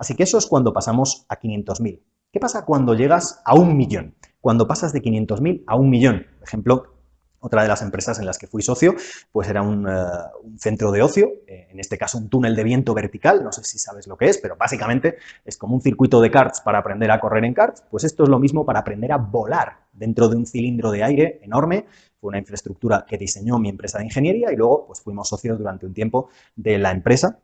Así que eso es cuando pasamos a 500.000. ¿Qué pasa cuando llegas a 1.000.000? Cuando pasas de 500.000 a 1.000.000. Por ejemplo, otra de las empresas en las que fui socio, pues era un centro de ocio, en este caso un túnel de viento vertical, no sé si sabes lo que es, pero básicamente es como un circuito de karts para aprender a correr en karts, pues esto es lo mismo para aprender a volar dentro de un cilindro de aire enorme. Fue una infraestructura que diseñó mi empresa de ingeniería y luego pues fuimos socios durante un tiempo de la empresa.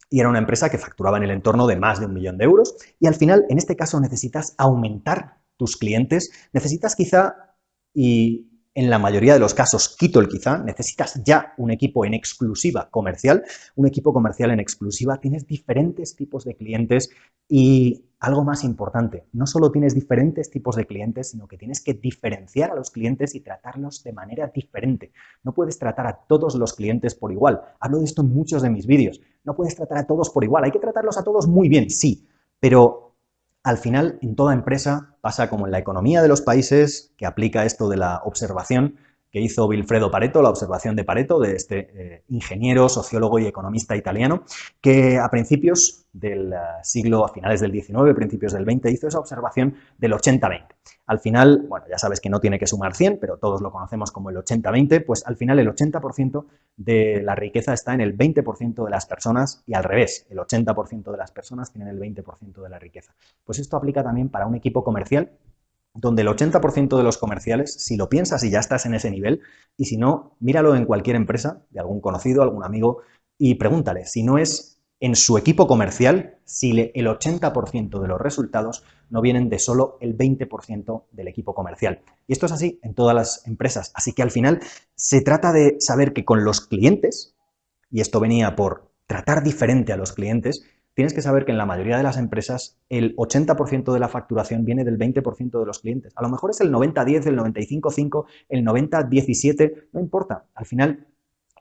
Y era una empresa que facturaba en el entorno de más de 1.000.000 de euros. Y al final, en este caso, necesitas aumentar tus clientes. Necesitas quizá, y en la mayoría de los casos quito el quizá, necesitas ya un equipo en exclusiva comercial. Un equipo comercial en exclusiva, tienes diferentes tipos de clientes y algo más importante, no solo tienes diferentes tipos de clientes, sino que tienes que diferenciar a los clientes y tratarlos de manera diferente. No puedes tratar a todos los clientes por igual. Hablo de esto en muchos de mis vídeos. No puedes tratar a todos por igual. Hay que tratarlos a todos muy bien, sí, pero al final, en toda empresa pasa como en la economía de los países, que aplica esto de la observación que hizo Vilfredo Pareto, la observación de Pareto, de este ingeniero, sociólogo y economista italiano, que a principios del siglo, a finales del XIX, principios del XX, hizo esa observación del 80-20. Al final, bueno, ya sabes que no tiene que sumar 100, pero todos lo conocemos como el 80-20, pues al final el 80% de la riqueza está en el 20% de las personas y al revés, el 80% de las personas tienen el 20% de la riqueza. Pues esto aplica también para un equipo comercial, donde el 80% de los comerciales, si lo piensas y ya estás en ese nivel, y si no, míralo en cualquier empresa, de algún conocido, algún amigo, y pregúntale si no es en su equipo comercial, si el 80% de los resultados no vienen de solo el 20% del equipo comercial. Y esto es así en todas las empresas. Así que al final se trata de saber que con los clientes, y esto venía por tratar diferente a los clientes, tienes que saber que en la mayoría de las empresas el 80% de la facturación viene del 20% de los clientes. A lo mejor es el 90-10, el 95-5, el 90-17, no importa. Al final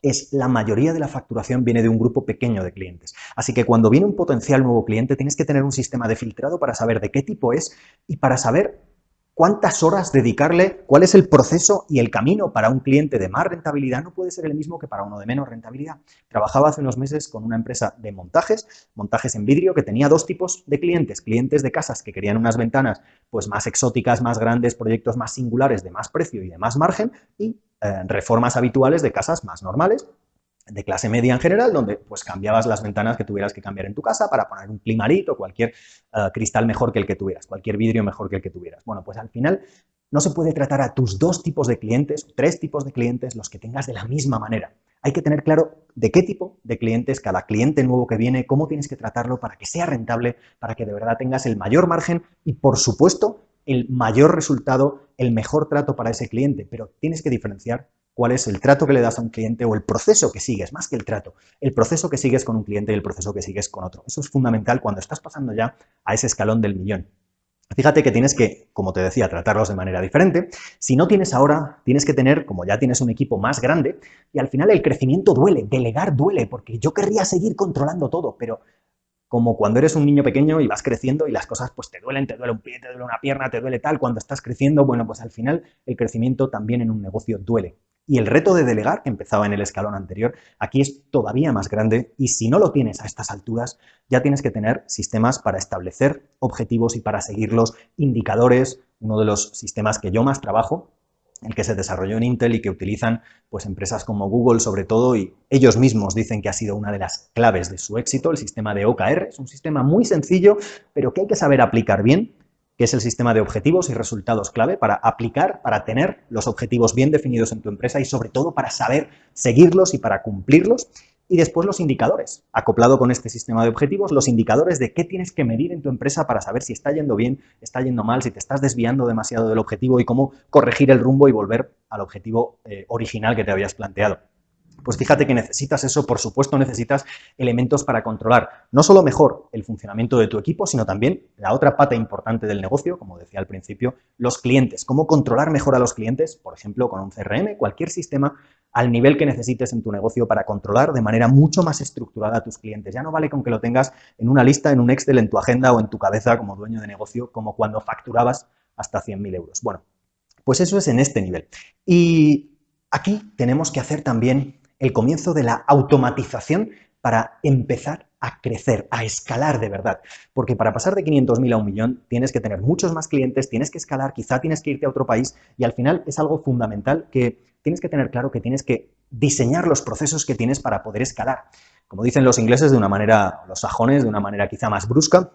es la mayoría de la facturación viene de un grupo pequeño de clientes. Así que cuando viene un potencial nuevo cliente tienes que tener un sistema de filtrado para saber de qué tipo es y para saber cuántas horas dedicarle, cuál es el proceso y el camino para un cliente de más rentabilidad no puede ser el mismo que para uno de menos rentabilidad. Trabajaba hace unos meses con una empresa de montajes en vidrio, que tenía dos tipos de clientes. Clientes de casas que querían unas ventanas pues más exóticas, más grandes, proyectos más singulares, de más precio y de más margen, y reformas habituales de casas más normales, de clase media en general, donde pues cambiabas las ventanas que tuvieras que cambiar en tu casa para poner un Climarit o cualquier cristal mejor que el que tuvieras, cualquier vidrio mejor que el que tuvieras. Bueno, pues al final no se puede tratar a tus dos tipos de clientes, tres tipos de clientes, los que tengas de la misma manera. Hay que tener claro de qué tipo de clientes, cada cliente nuevo que viene, cómo tienes que tratarlo para que sea rentable, para que de verdad tengas el mayor margen y, por supuesto, el mayor resultado, el mejor trato para ese cliente. Pero tienes que diferenciar cuál es el trato que le das a un cliente o el proceso que sigues, más que el trato, el proceso que sigues con un cliente y el proceso que sigues con otro. Eso es fundamental cuando estás pasando ya a ese escalón del millón. Fíjate que tienes que, como te decía, tratarlos de manera diferente. Si no tienes ahora, tienes que tener, como ya tienes un equipo más grande, y al final el crecimiento duele, delegar duele, porque yo querría seguir controlando todo, pero como cuando eres un niño pequeño y vas creciendo y las cosas pues te duelen, te duele un pie, te duele una pierna, te duele tal, cuando estás creciendo, bueno, pues al final el crecimiento también en un negocio duele. Y el reto de delegar, que empezaba en el escalón anterior, aquí es todavía más grande y si no lo tienes a estas alturas, ya tienes que tener sistemas para establecer objetivos y para seguirlos, indicadores. Uno de los sistemas que yo más trabajo, el que se desarrolló en Intel y que utilizan pues empresas como Google sobre todo, y ellos mismos dicen que ha sido una de las claves de su éxito, el sistema de OKR. Es un sistema muy sencillo, pero que hay que saber aplicar bien, que es el sistema de objetivos y resultados clave para aplicar, para tener los objetivos bien definidos en tu empresa y sobre todo para saber seguirlos y para cumplirlos. Y después los indicadores, acoplado con este sistema de objetivos, los indicadores de qué tienes que medir en tu empresa para saber si está yendo bien, está yendo mal, si te estás desviando demasiado del objetivo y cómo corregir el rumbo y volver al objetivo original que te habías planteado. Pues fíjate que necesitas eso, por supuesto necesitas elementos para controlar no solo mejor el funcionamiento de tu equipo, sino también la otra pata importante del negocio, como decía al principio, los clientes. Cómo controlar mejor a los clientes, por ejemplo, con un CRM, cualquier sistema al nivel que necesites en tu negocio para controlar de manera mucho más estructurada a tus clientes. Ya no vale con que lo tengas en una lista, en un Excel, en tu agenda o en tu cabeza como dueño de negocio, como cuando facturabas hasta 100.000 euros. Bueno, pues eso es en este nivel. Y aquí tenemos que hacer también el comienzo de la automatización para empezar a crecer, a escalar de verdad. Porque para pasar de 500.000 a 1.000.000 tienes que tener muchos más clientes, tienes que escalar, quizá tienes que irte a otro país y al final es algo fundamental que tienes que tener claro que tienes que diseñar los procesos que tienes para poder escalar. Como dicen los ingleses de una manera, los sajones, de una manera quizá más brusca,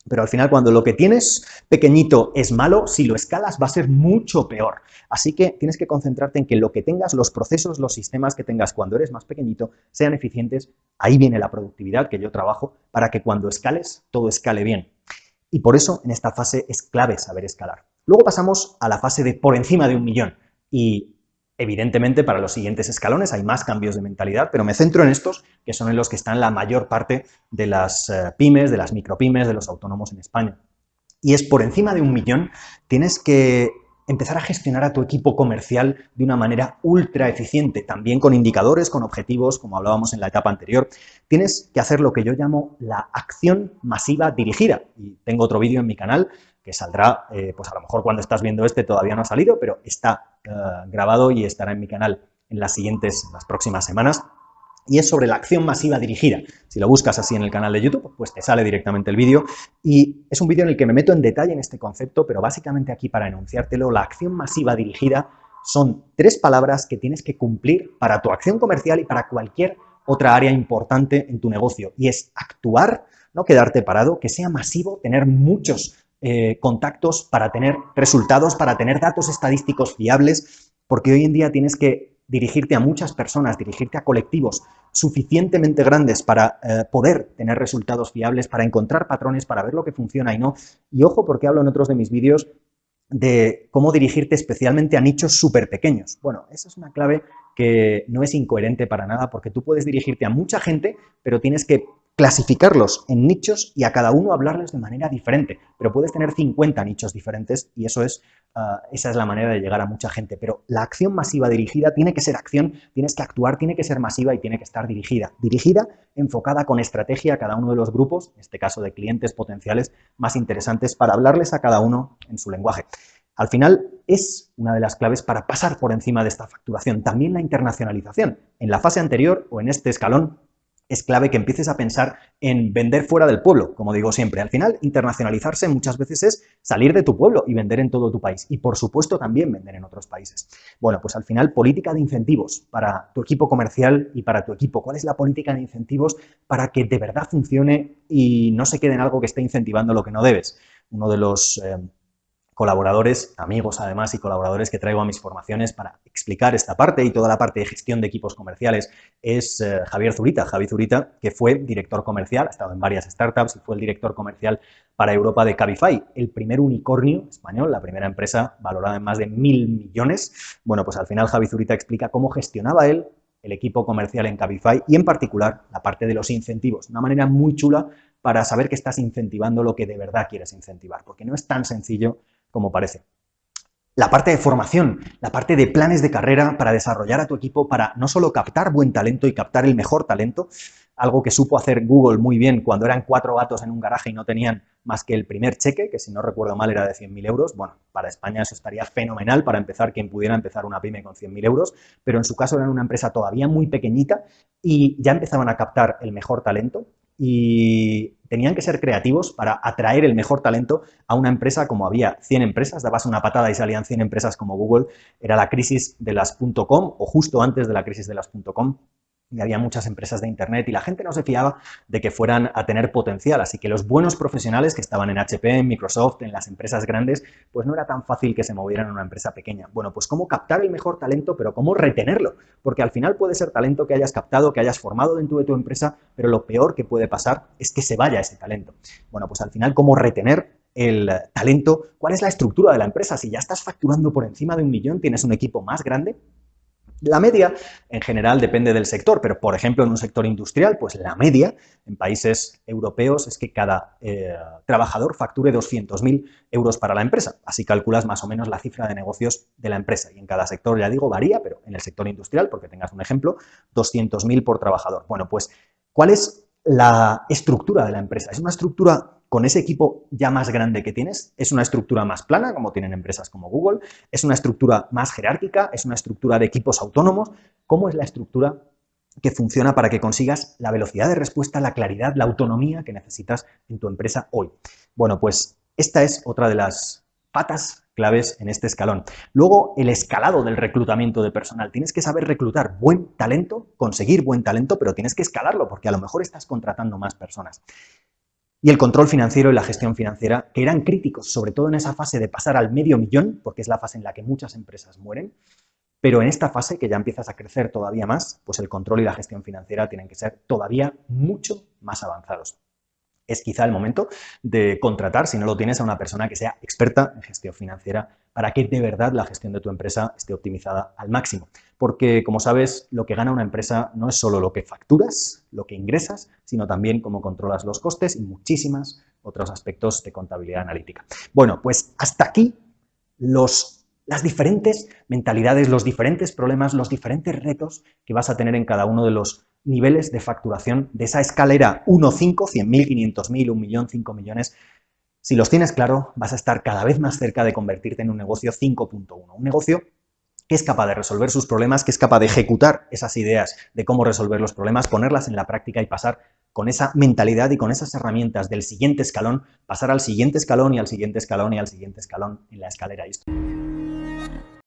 pero al final cuando lo que tienes pequeñito es malo, si lo escalas va a ser mucho peor. Así que tienes que concentrarte en que lo que tengas, los procesos, los sistemas que tengas cuando eres más pequeñito, sean eficientes. Ahí viene la productividad que yo trabajo para que cuando escales, todo escale bien. Y por eso en esta fase es clave saber escalar. Luego pasamos a la fase de por encima de 1.000.000 y evidentemente para los siguientes escalones hay más cambios de mentalidad, pero me centro en estos que son en los que están la mayor parte de las pymes, de las micropymes, de los autónomos en España. Y es por encima de 1.000.000, tienes que empezar a gestionar a tu equipo comercial de una manera ultra eficiente, también con indicadores, con objetivos, como hablábamos en la etapa anterior. Tienes que hacer lo que yo llamo la acción masiva dirigida. Y tengo otro vídeo en mi canal que saldrá, pues a lo mejor cuando estás viendo este todavía no ha salido, pero está grabado y estará en mi canal en las próximas semanas. Y es sobre la acción masiva dirigida. Si lo buscas así en el canal de YouTube, pues te sale directamente el vídeo. Y es un vídeo en el que me meto en detalle en este concepto, pero básicamente aquí para enunciártelo, la acción masiva dirigida son 3 palabras que tienes que cumplir para tu acción comercial y para cualquier otra área importante en tu negocio. Y es actuar, no quedarte parado, que sea masivo, tener muchos contactos para tener resultados, para tener datos estadísticos fiables, porque hoy en día tienes que dirigirte a muchas personas, dirigirte a colectivos suficientemente grandes para poder tener resultados fiables, para encontrar patrones, para ver lo que funciona y no. Y ojo, porque hablo en otros de mis vídeos de cómo dirigirte especialmente a nichos súper pequeños. Bueno, esa es una clave que no es incoherente para nada, porque tú puedes dirigirte a mucha gente, pero tienes que clasificarlos en nichos y a cada uno hablarles de manera diferente. Pero puedes tener 50 nichos diferentes y esa es la manera de llegar a mucha gente. Pero la acción masiva dirigida tiene que ser acción, tienes que actuar, tiene que ser masiva y tiene que estar dirigida. Dirigida, enfocada con estrategia a cada uno de los grupos, en este caso de clientes potenciales más interesantes, para hablarles a cada uno en su lenguaje. Al final es una de las claves para pasar por encima de esta facturación. También la internacionalización. En la fase anterior o en este escalón es clave que empieces a pensar en vender fuera del pueblo, como digo siempre. Al final, internacionalizarse muchas veces es salir de tu pueblo y vender en todo tu país. Y, por supuesto, también vender en otros países. Bueno, pues al final, política de incentivos para tu equipo comercial y para tu equipo. ¿Cuál es la política de incentivos para que de verdad funcione y no se quede en algo que esté incentivando lo que no debes? Uno de los colaboradores, amigos además y colaboradores que traigo a mis formaciones para explicar esta parte y toda la parte de gestión de equipos comerciales es Javier Zurita. Javi Zurita, que fue director comercial, ha estado en varias startups y fue el director comercial para Europa de Cabify, el primer unicornio español, la primera empresa valorada en más de 1.000 millones. Bueno, pues al final Javi Zurita explica cómo gestionaba él el equipo comercial en Cabify y en particular la parte de los incentivos, una manera muy chula para saber que estás incentivando lo que de verdad quieres incentivar, porque no es tan sencillo como parece. La parte de formación, la parte de planes de carrera para desarrollar a tu equipo, para no solo captar buen talento y captar el mejor talento, algo que supo hacer Google muy bien cuando eran 4 gatos en un garaje y no tenían más que el primer cheque, que si no recuerdo mal era de 100.000 euros. Bueno, para España eso estaría fenomenal para empezar, quien pudiera empezar una pyme con 100.000 euros, pero en su caso eran una empresa todavía muy pequeñita y ya empezaban a captar el mejor talento y tenían que ser creativos para atraer el mejor talento a una empresa. Como había 100 empresas, dabas una patada y salían 100 empresas como Google, era la crisis de las .com o justo antes de la crisis de las .com. Y había muchas empresas de internet y la gente no se fiaba de que fueran a tener potencial, así que los buenos profesionales que estaban en HP, en Microsoft, en las empresas grandes, pues no era tan fácil que se movieran a una empresa pequeña. Bueno, pues cómo captar el mejor talento, pero cómo retenerlo, porque al final puede ser talento que hayas captado, que hayas formado dentro de tu empresa, pero lo peor que puede pasar es que se vaya ese talento. Bueno, pues al final cómo retener el talento, cuál es la estructura de la empresa. Si ya estás facturando por encima de 1.000.000, tienes un equipo más grande. La media, en general, depende del sector, pero, por ejemplo, en un sector industrial, pues la media en países europeos es que cada trabajador facture 200.000 euros para la empresa. Así calculas más o menos la cifra de negocios de la empresa. Y en cada sector, ya digo, varía, pero en el sector industrial, porque tengas un ejemplo, 200.000 por trabajador. Bueno, pues, ¿cuál es la estructura de la empresa? ¿Es una estructura con ese equipo ya más grande que tienes? ¿Es una estructura más plana, como tienen empresas como Google? ¿Es una estructura más jerárquica? ¿Es una estructura de equipos autónomos? ¿Cómo es la estructura que funciona para que consigas la velocidad de respuesta, la claridad, la autonomía que necesitas en tu empresa hoy. Bueno, pues esta es otra de las patas claves en este escalón. Luego, el escalado del reclutamiento de personal. Tienes que saber reclutar buen talento, conseguir buen talento, pero tienes que escalarlo porque a lo mejor estás contratando más personas. Y el control financiero y la gestión financiera, que eran críticos, sobre todo en esa fase de pasar al medio millón, porque es la fase en la que muchas empresas mueren, pero en esta fase, que ya empiezas a crecer todavía más, pues el control y la gestión financiera tienen que ser todavía mucho más avanzados. Es quizá el momento de contratar, si no lo tienes, a una persona que sea experta en gestión financiera para que de verdad la gestión de tu empresa esté optimizada al máximo. Porque, como sabes, lo que gana una empresa no es solo lo que facturas, lo que ingresas, sino también cómo controlas los costes y muchísimos otros aspectos de contabilidad analítica. Bueno, pues hasta aquí las diferentes mentalidades, los diferentes problemas, los diferentes retos que vas a tener en cada uno de los niveles de facturación de esa escalera 1-5, 100.000, 500.000, 1 millón, 5 millones. Si los tienes claro, vas a estar cada vez más cerca de convertirte en un negocio 5.1, un negocio que es capaz de resolver sus problemas, que es capaz de ejecutar esas ideas de cómo resolver los problemas, ponerlas en la práctica y pasar con esa mentalidad y con esas herramientas del siguiente escalón, pasar al siguiente escalón y al siguiente escalón y al siguiente escalón en la escalera.